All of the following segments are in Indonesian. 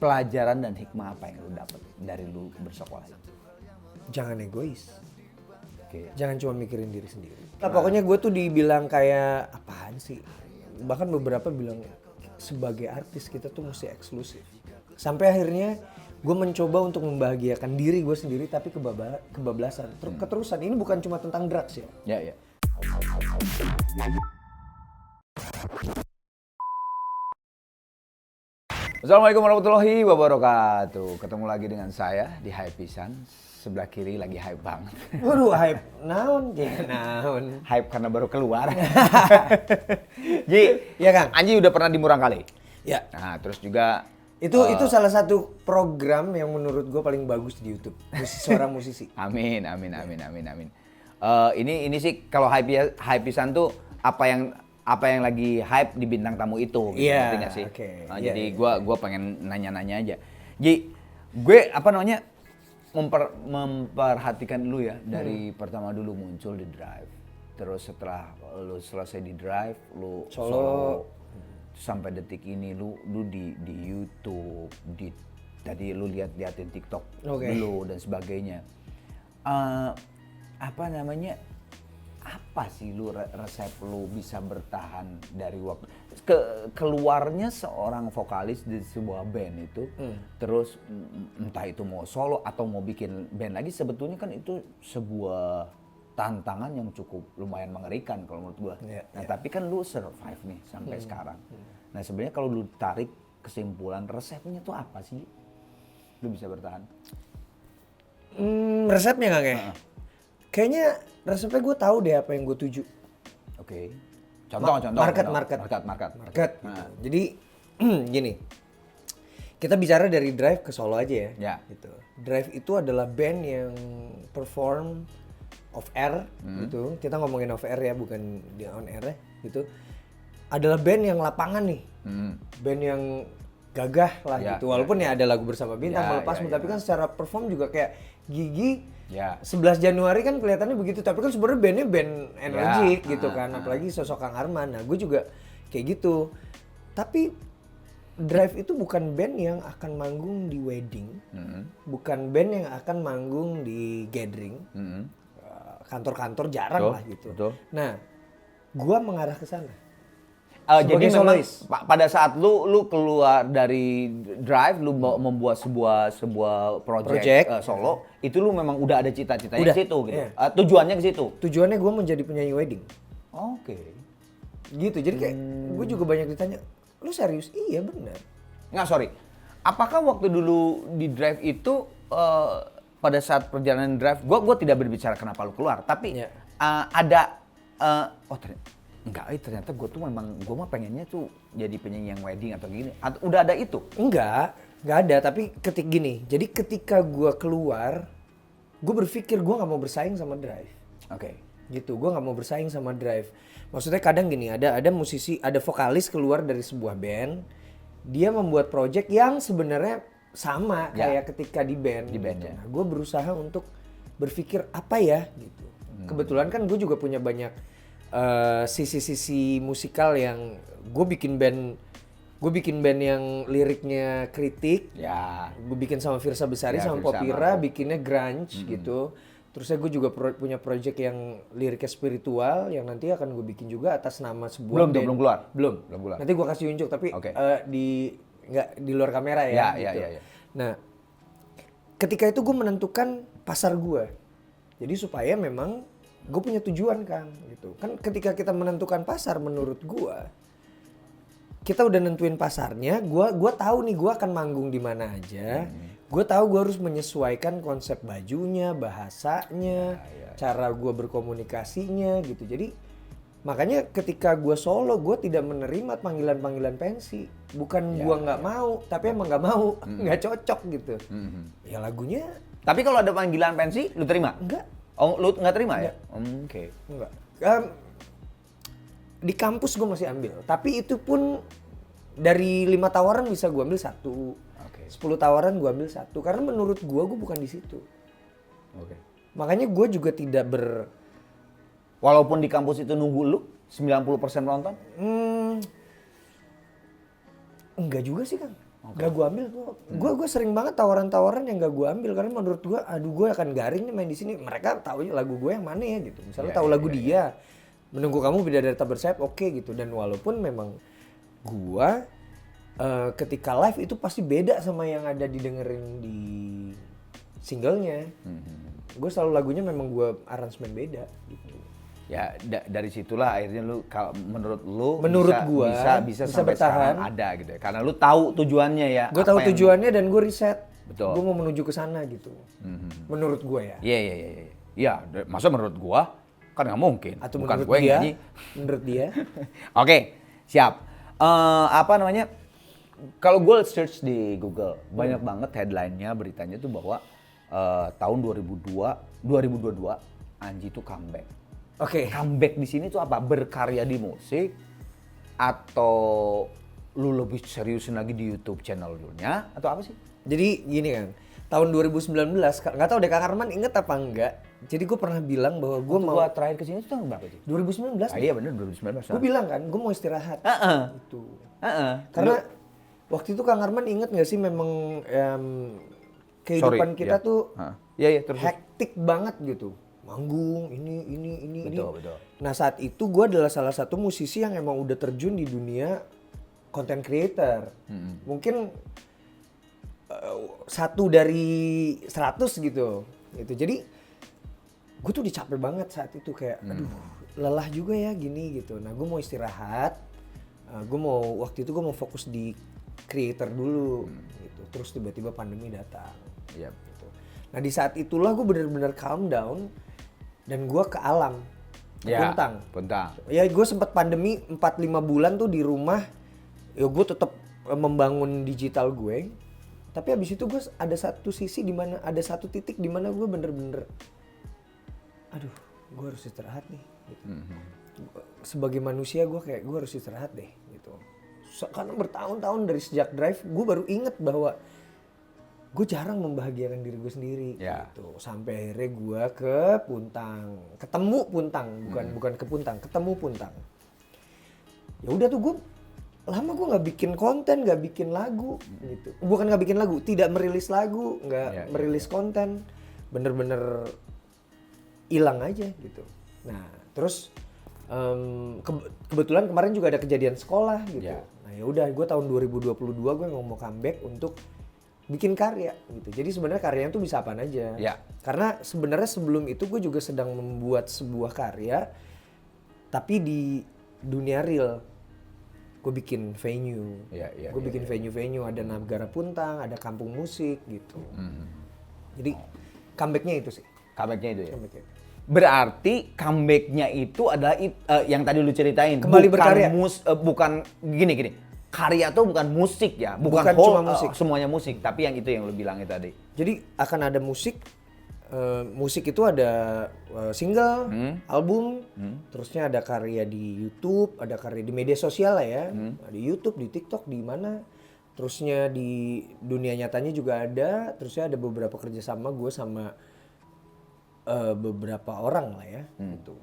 pelajaran dan hikmah apa yang lu dapat dari lu bersekolah? Jangan egois. Oke. Jangan cuma mikirin diri sendiri. Nah, pokoknya gue tuh dibilang kayak apaan sih? Bahkan beberapa bilang sebagai artis kita tuh mesti eksklusif. Sampai akhirnya gue mencoba untuk membahagiakan diri gue sendiri tapi kebablasan. Keterusan ini bukan cuma tentang drugs ya. Ya. Assalamualaikum warahmatullahi wabarakatuh. Ketemu lagi dengan saya di Hype Pisan. Sebelah kiri lagi hype banget. Waduh, hype naon ya naon. Hype karena baru keluar. Ji, Iya Kang. Anji udah pernah di Murang Kali. Ya. Nah, terus juga Itu salah satu program yang menurut gue paling bagus di YouTube. Seorang musisi. Amin. Ini sih kalau hype Pisan tuh apa yang lagi hype di bintang tamu itu gitu, Iya, ngerti nggak sih? oke. Nah, Iya, jadi iya. gua pengen nanya-nanya aja. Ji, gue memperhatikan lu ya dari pertama dulu muncul di Drive. Terus setelah lu selesai di Drive, lu solo sampai detik ini lu di YouTube, tadi lu liatin TikTok dulu dan sebagainya. Apa sih resep lu bisa bertahan dari waktu keluarnya seorang vokalis di sebuah band itu terus entah itu mau solo atau mau bikin band lagi, sebetulnya kan itu sebuah tantangan yang cukup lumayan mengerikan kalau menurut gua. Tapi kan lu survive nih sampai sekarang. Nah, sebenarnya kalau lu tarik kesimpulan resepnya tuh apa sih lu bisa bertahan? Resepnya Kang ya? Kayaknya resepnya gue tahu deh apa yang gue tuju. Oke. Contoh. Market. Nah. Jadi gini, kita bicara dari Drive ke solo aja ya. Ya. Gitu. Drive itu adalah band yang perform off air gitu. Kita ngomongin off air ya, bukan di on air ya gitu. Adalah band yang lapangan nih. Band yang gagah lah gitu. Walaupun ya ada lagu bersama bintang, melepasmu, tapi kan secara perform juga kayak Gigi. 11 Januari kan kelihatannya begitu, tapi kan sebenarnya bandnya band energik gitu kan, apalagi sosok Kang Arman. Nah, gue juga kayak gitu. Tapi Drive itu bukan band yang akan manggung di wedding, bukan band yang akan manggung di gathering, kantor-kantor jarang lah gitu. Betul. Nah, gue mengarah ke sana. Jadi memang solois. pada saat lu keluar dari Drive, lu membuat sebuah project. Solo, itu lu memang udah ada cita-citanya ke situ gitu. Iya. Tujuannya ke situ. Tujuannya gue menjadi penyanyi wedding. Oke. Gitu. Jadi kayak gue juga banyak ditanya, lu serius? Iya benar. Nggak, sorry. Apakah waktu dulu di Drive itu pada saat perjalanan Drive, gua tidak berbicara kenapa lu keluar, tapi ada ternyata gue mah pengennya tuh jadi penyanyi yang wedding atau gini. Udah ada itu? Enggak ada, tapi jadi ketika gue keluar, gue berpikir gue nggak mau bersaing sama Drive. Oke. Gitu, gue nggak mau bersaing sama Drive. Maksudnya kadang gini, ada musisi, ada vokalis keluar dari sebuah band, dia membuat project yang sebenarnya sama kayak ketika di band. Di band gitu. Nah, gue berusaha untuk berpikir apa ya gitu. Kebetulan kan gue juga punya banyak sisi-sisi musikal yang gue bikin band yang liriknya kritik. Gue bikin sama Firsa Besari sama Popira, bikinnya grunge gitu. Terus gue juga punya project yang liriknya spiritual yang nanti akan gue bikin juga atas nama sebuah band. Belum keluar. Belum keluar. Nanti gue kasih unjuk, tapi di luar kamera ya. Gitu. Nah, ketika itu gue menentukan pasar gue. Jadi supaya memang gue punya tujuan kan gitu. Kan ketika kita menentukan pasar, menurut gue kita udah nentuin pasarnya, gue tahu nih gue akan manggung di mana aja. Gue tahu gue harus menyesuaikan konsep bajunya, bahasanya, cara gue berkomunikasinya gitu. Jadi makanya ketika gue solo, gue tidak menerima panggilan-panggilan pensi. Bukan gue nggak mau, tapi emang nggak mau, nggak cocok gitu. Ya lagunya. Tapi kalau ada panggilan pensi, lu terima? Enggak. Oh, lu nggak terima ya? Oke. Enggak. Di kampus gue masih ambil, tapi itu pun dari 5 tawaran bisa gue ambil 1. 10 tawaran gue ambil 1, karena menurut gue bukan di situ. Makanya gue juga tidak Walaupun di kampus itu nunggu lu 90% penonton? Enggak juga sih Kang. Gak gue ambil. Gue sering banget tawaran-tawaran yang gak gue ambil karena menurut gue, aduh gue akan garing nih main di sini. Mereka tahu lagu gue yang mana ya gitu. Misalnya tahu lagu dia, Menunggu Kamu, Bidadari Tak Bersayap, oke gitu. Dan walaupun memang gue ketika live itu pasti beda sama yang ada didengerin di singlenya. Gue selalu lagunya memang gue aransemen beda gitu. Ya dari situlah akhirnya lu kalau menurut lu Gua bisa sampai bertahan. sekarang ada gitu ya. Karena lu tahu tujuannya ya. Gue tahu tujuannya dan gue riset. Betul. Gue mau menuju ke sana gitu. Menurut gue ya. Iya. Iya, masa menurut gua kan nggak mungkin. Atau bukan menurut gue yang dia, nyanyi. menurut dia. Oke, siap. Apa namanya? Kalau gue search di Google, banyak banget headline-nya, beritanya tuh bahwa tahun 2022 Anji tuh comeback. Oke. Comeback di sini tuh apa? Berkarya di musik atau lu lebih seriusin lagi di YouTube channel-nya atau apa sih? Jadi gini kan, tahun 2019, nggak tahu deh Kang Arman inget apa enggak. Jadi gue pernah bilang bahwa gue mau Gua terakhir kesini tuh tahun berapa sih? 2019. Iya bener 2019. Gue bilang kan, gue mau istirahat. Itu. Karena Karena waktu itu Kang Arman inget nggak sih memang kehidupan kita tuh Iya terus. hektik banget gitu. Manggung ini. Betul. Nah saat itu gue adalah salah satu musisi yang emang udah terjun di dunia content creator. Mungkin 1 dari 100 gitu. Jadi gue tuh capek banget saat itu kayak aduh lelah juga ya gini gitu. Nah gue mau istirahat. Waktu itu gue mau fokus di creator dulu gitu. Terus tiba-tiba pandemi datang. Iya. Gitu. Nah di saat itulah gue benar-benar calm down dan gue ke alam, ke Puntang. Ya gue sempat pandemi 4-5 bulan tuh di rumah. Ya gue tetap membangun digital gue. Tapi abis itu gue ada satu titik di mana gue bener-bener, aduh, gue harus istirahat nih. Gitu. Sebagai manusia gue harus istirahat deh. Gitu. Karena bertahun-tahun dari sejak Drive, gue baru inget bahwa gue jarang membahagiakan diri gue sendiri. Gitu. Sampai akhirnya gue ketemu Puntang, bukan ke Puntang, ketemu Puntang. Ya udah tuh gue lama gue nggak bikin konten, nggak bikin lagu gitu. Bukan nggak bikin lagu, tidak merilis lagu, nggak merilis konten, bener-bener hilang aja gitu. Nah terus kebetulan kemarin juga ada kejadian sekolah gitu. Nah ya udah gue tahun 2022 gue mau comeback untuk bikin karya gitu. Jadi sebenarnya karyanya tuh bisa apaan aja. Karena sebenarnya sebelum itu gue juga sedang membuat sebuah karya, tapi di dunia real. Gue bikin venue, gue bikin venue, ada Nagara Puntang, ada kampung musik gitu. Jadi comebacknya itu sih. Comebacknya itu ya? Berarti comebacknya itu adalah yang tadi lu ceritain. Kembali berkarya. Bukan gini. Karya tuh bukan musik ya, bukan cuma musik. Semuanya musik, tapi yang itu yang lu bilangin tadi. Jadi akan ada musik, musik itu ada single, album, terusnya ada karya di YouTube, ada karya di media sosial lah ya, di YouTube, di TikTok, di mana, terusnya di dunia nyatanya juga ada, terusnya ada beberapa kerjasama gue sama beberapa orang lah ya, gitu,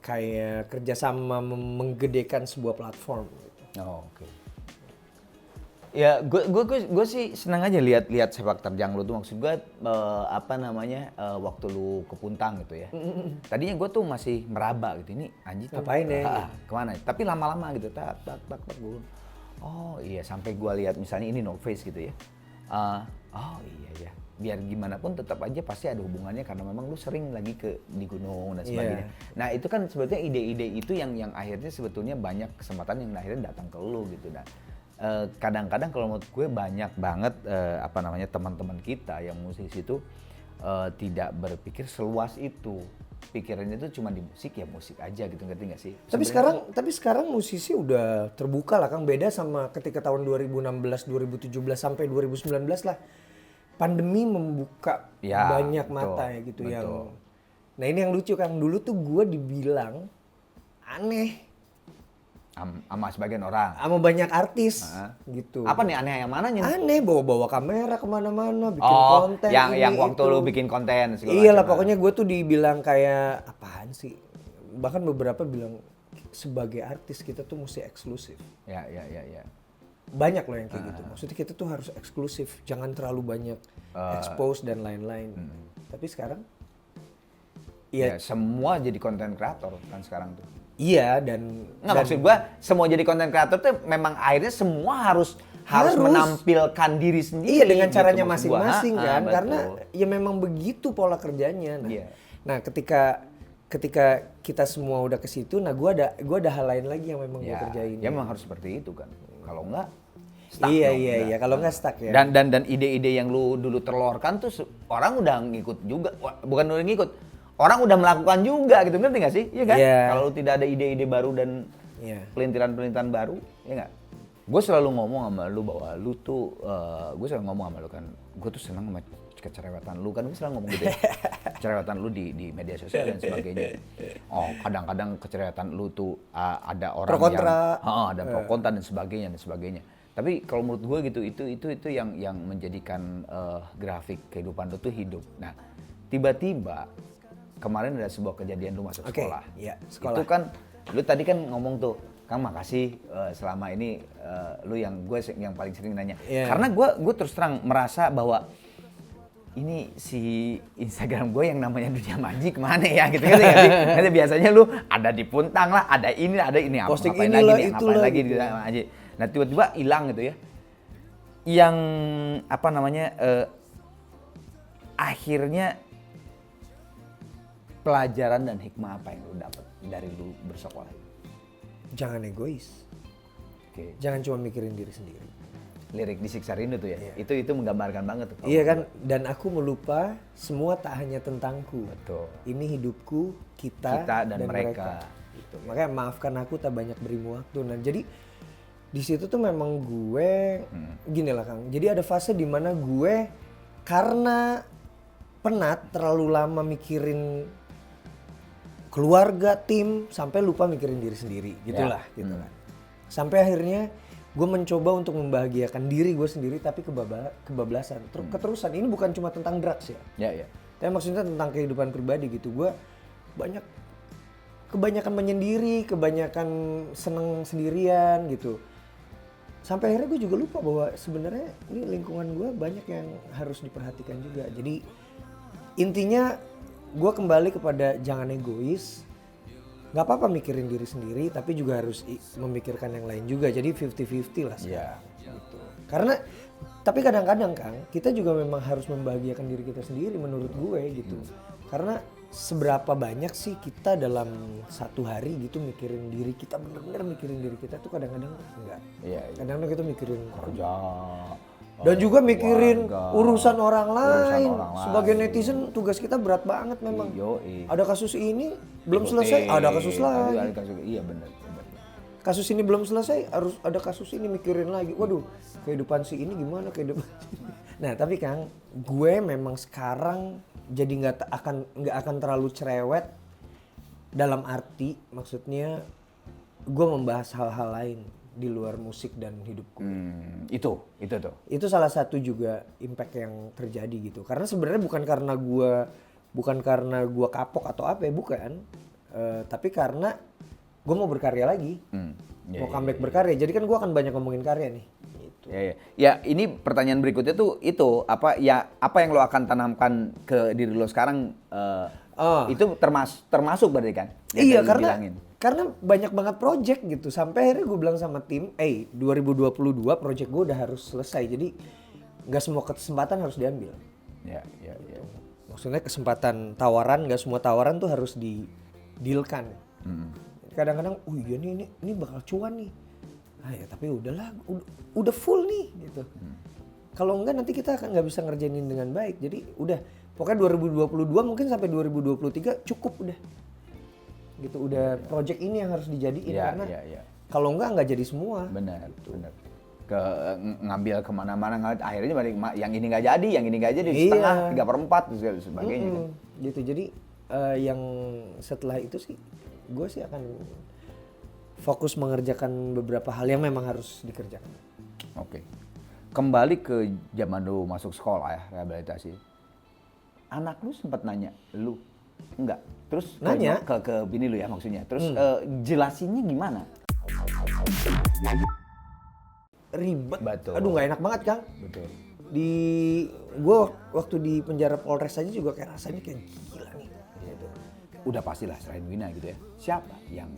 kayak kerjasama menggedekan sebuah platform. Gitu. Oh, oke. Ya, gue sih senang aja lihat sepak terjang lu tuh, maksud gue waktu lu ke Puntang gitu ya. Tadinya gue tuh masih meraba gitu, ini Anji tuh ngapain ya? Kemana? Tapi lama-lama gitu, tak gue. Oh iya, sampai gue lihat misalnya ini No Face gitu ya. Oh iya ya, biar gimana pun tetap aja pasti ada hubungannya karena memang lu sering lagi di gunung dan sebagainya. Nah itu kan sebetulnya ide-ide itu yang akhirnya sebetulnya banyak kesempatan yang akhirnya datang ke lu gitu. Nah kadang-kadang kalau menurut gue banyak banget teman-teman kita yang musisi itu tidak berpikir seluas itu. Pikirannya itu cuma di musik ya musik aja gitu, ngerti nggak sih? Tapi sekarang musisi udah terbuka lah Kang, beda sama ketika tahun 2016, 2017 sampai 2019 lah. Pandemi membuka banyak mata ya gitu. Nah ini yang lucu Kang, dulu tuh gue dibilang aneh sama sebagian orang, sama banyak artis gitu. Apa nih aneh yang mananya? Aneh bawa kamera kemana-mana, bikin konten. Yang waktu lu bikin konten segala Iya lah pokoknya gue tuh dibilang kayak apaan sih? Bahkan beberapa bilang sebagai artis kita tuh mesti eksklusif. Ya. banyak loh yang kayak gitu. Maksudnya kita tuh harus eksklusif, jangan terlalu banyak expose dan lain-lain. Tapi sekarang ya semua jadi konten kreator kan sekarang tuh. Iya dan maksud gua semua jadi konten kreator tuh memang akhirnya semua harus menampilkan diri sendiri. Iya dengan gitu, masing-masing masing-masing kan, karena ya memang begitu pola kerjanya. Nah, ketika kita semua udah ke situ, nah gua ada hal lain lagi yang memang gua kerjain. Ya memang harus seperti itu kan. Kalau enggak stuck iya, kalau enggak stuck ya. Dan ide-ide yang lu dulu telurkan tuh orang udah ngikut juga, bukan udah ngikut. Orang udah melakukan juga gitu, ngerti nggak sih? Iya kan? Kalau tidak ada ide-ide baru dan pelintiran-pelintiran baru, ya nggak? Gue selalu ngomong sama lu bahwa lu tuh, gue selalu ngomong sama lu kan, gue tuh senang sama kecerewetan lu kan, gue selalu ngomong gitu ya. Kecerewetan lu di media sosial dan sebagainya. Oh, kadang-kadang kecerewetan lu tuh ada orang pro kontra. ada pro kontra dan sebagainya. Tapi kalau menurut gue gitu, itu yang menjadikan grafik kehidupan lu tuh hidup. Nah, tiba-tiba kemarin ada sebuah kejadian lu masuk sekolah. Sekolah. Itu kan lu tadi kan ngomong tuh, Kang makasih selama ini lu yang paling sering nanya. Karena gue terus terang merasa bahwa ini si Instagram gue yang namanya Dunia Manji kemana ya gitu kan sih. Nanti biasanya lu ada di Puntang lah, ada ini posting ngapain inilah, lagi ngapain lagi di Dunia Manji. Nah tiba-tiba hilang gitu ya. Yang akhirnya pelajaran dan hikmah apa yang lu dapat dari lu bersekolah? Jangan egois. Oke. Jangan cuma mikirin diri sendiri. Lirik di Siksa Rindu tuh ya. Itu menggambarkan banget tuh. Iya kan, dan aku melupa semua tak hanya tentangku. Betul. Ini hidupku, kita dan mereka. Gitu. Makanya maafkan aku tak banyak berimu waktu. Nah, jadi di situ tuh memang gue gini lah Kang. Jadi ada fase di mana gue karena penat terlalu lama mikirin keluarga, tim, sampai lupa mikirin diri sendiri, gitulah, gitu kan. Sampai akhirnya gue mencoba untuk membahagiakan diri gue sendiri, tapi kebablasan, keterusan. Ini bukan cuma tentang drugs ya. Tapi maksudnya tentang kehidupan pribadi gitu. Gue kebanyakan menyendiri, kebanyakan seneng sendirian gitu. Sampai akhirnya gue juga lupa bahwa sebenarnya ini lingkungan gue banyak yang harus diperhatikan juga. Jadi intinya gue kembali kepada jangan egois, nggak apa-apa mikirin diri sendiri, tapi juga harus memikirkan yang lain juga. Jadi 50-50 lah sekarang. Gitu. Karena tapi kadang-kadang Kang, kita juga memang harus membahagiakan diri kita sendiri menurut gue gitu. Karena seberapa banyak sih kita dalam satu hari gitu mikirin diri kita, bener-bener mikirin diri kita tuh kadang-kadang enggak. Kadang-kadang kita mikirin kerja. Dan juga mikirin urusan orang lain. Sebagai netizen tugas kita berat banget memang. Ada kasus ini belum selesai, ada kasus lain. Iya benar. Kasus ini belum selesai, harus ada kasus ini mikirin lagi. Waduh, kehidupan si ini gimana kehidupan. Nah tapi Kang, gue memang sekarang jadi nggak akan terlalu cerewet. Dalam arti, maksudnya gue membahas hal-hal lain di luar musik dan hidupku. Itu tuh. Itu salah satu juga impact yang terjadi gitu. Karena sebenarnya bukan karena gua kapok atau apa ya, bukan. Tapi karena gua mau berkarya lagi. Mau comeback berkarya. Jadi kan gua akan banyak ngomongin karya nih. Gitu. Ya, ini pertanyaan berikutnya tuh apa yang lo akan tanamkan ke diri lo sekarang? Itu termasuk berarti kan? Iya, karena banyak banget project gitu. Sampai akhirnya gue bilang sama tim, 2022 project gue udah harus selesai. Jadi nggak semua kesempatan harus diambil. Ya. Maksudnya kesempatan tawaran, nggak semua tawaran tuh harus di-dealkan. Kadang-kadang, iya nih ini bakal cuan nih. Tapi udahlah, udah full nih gitu. Kalau enggak nanti kita akan nggak bisa ngerjainin dengan baik. Jadi udah, pokoknya 2022 mungkin sampai 2023 cukup udah. Gitu udah project ini yang harus dijadiin karena kalau enggak jadi semua. Benar. Ngambil kemana-mana akhirnya yang ini nggak jadi, setengah 3/4 dan sebagainya kan. Gitu. Jadi yang setelah itu sih gue sih akan fokus mengerjakan beberapa hal yang memang harus dikerjakan. Oke. Kembali ke zaman lu masuk sekolah ya, rehabilitasi. Anak lu sempat nanya lu? Enggak. Terus nanya ke bini lu ya maksudnya. Terus jelasinnya gimana? ribet. Betul. Aduh nggak enak banget Kang. Betul. Gue waktu di penjara Polres aja juga kayak rasanya kayak gila nih. Gitu. Udah pastilah selain Wina gitu ya. Siapa yang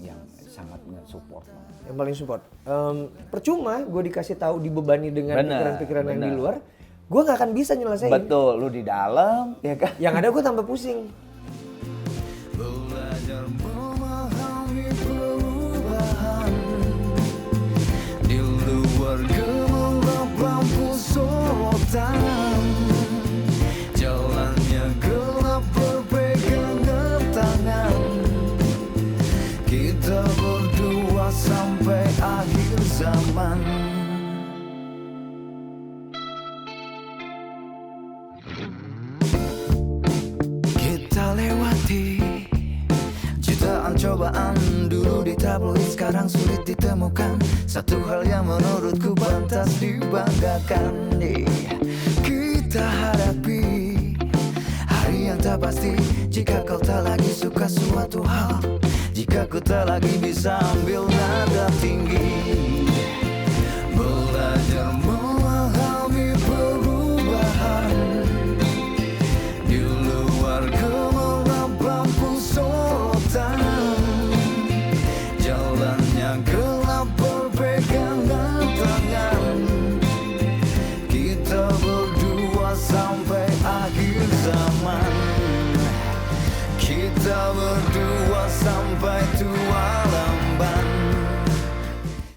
sangat nge-support? Yang paling support. Percuma gue dikasih tahu dibebani dengan pikiran-pikiran yang di luar, gue nggak akan bisa nyelesain. Betul, lu di dalam, ya kan? Yang ada gue tambah pusing. Belajar memahami perubahan di luar gemerlap lampu sorotan, jalannya gelap berpegangan tangan, kita berdua sampai akhir zaman. Kita lewati jutaan cobaan, dulu di tabloid sekarang sulit ditemukan satu hal yang menurutku pantas dibanggakan. Kita hadapi hari yang tak pasti, jika kau tak lagi suka suatu hal, jika ku tak lagi bisa ambil nada tinggi. Belajar memahami perubahan di luar gemerlap lampu sorotan, jalannya gelap berpegangan tangan, kita berdua sampai akhir zaman, kita berdua sampai tua.